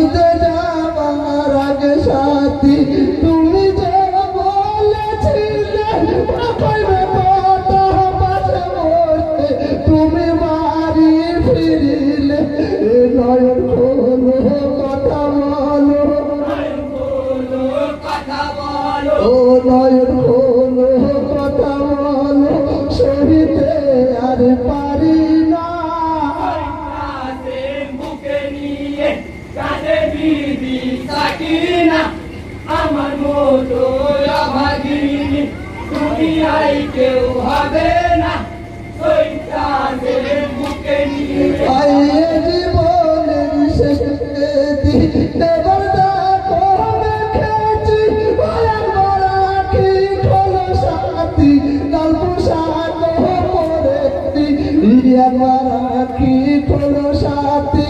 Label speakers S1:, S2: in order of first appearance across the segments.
S1: বাড়িতে যাবার আগে সাথী তুমি যে বলেছিলে পাইবে কটা পাশে বসে তুমি বাড়ি ফিরিলে নয়ন খোলো কথা বলো ও নয়ন খোলো কথা বলো সহিতে আর পারি না
S2: আমার মতো অভাগিনী দুনিয়ায় কেউ হবে না বুকে নিয়ে
S1: জীবনের শেষ দেবার দেখো দেখেছি রাখি খোলো সাথী কাল পোশাক পরেছি রাখি খোলো সাথী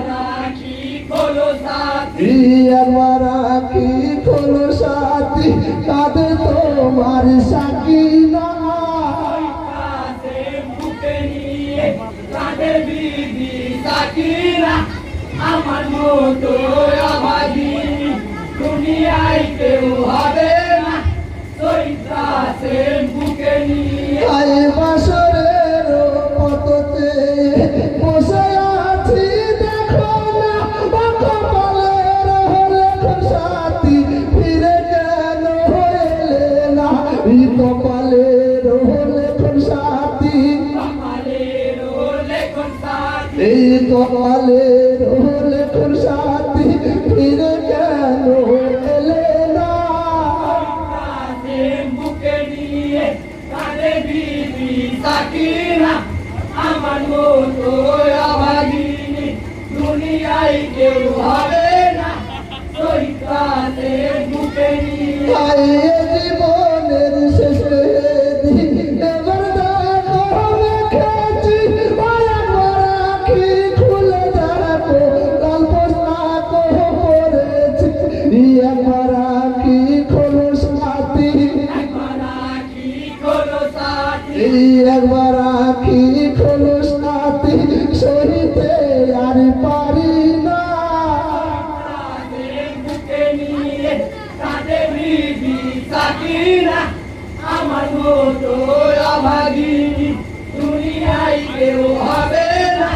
S2: রাখি খোলো সাথী
S1: রাখি খোলো সাথী কাঁদে তোমার সাকিনা
S2: আমার মতো অভাগিনী দুনিয়ায় কেউ হবে না বুকে নিয়ে
S1: বাসরের পথে বসে আছি দেখো না কপালের হলে সাথী ফিরে কেন এলে না কপালের হলে সাথী এই কপালের হলে সাথী ফিরে কেন এলে না
S2: বুকে নিয়ে কাঁদে বিবি সাকিনা আমার মতো অভাগিনী দুনিয়ায় কেউ হবে না বুকে নিয়ে
S1: জীবনের শেষে একবার আখি খোলো সাথী সহিতে আর পারি না
S2: বুকে নিয়ে কাঁদে বিবি সাকিনা আমার মতো অভাগিনী দুনিয়ায় কেউ হবে না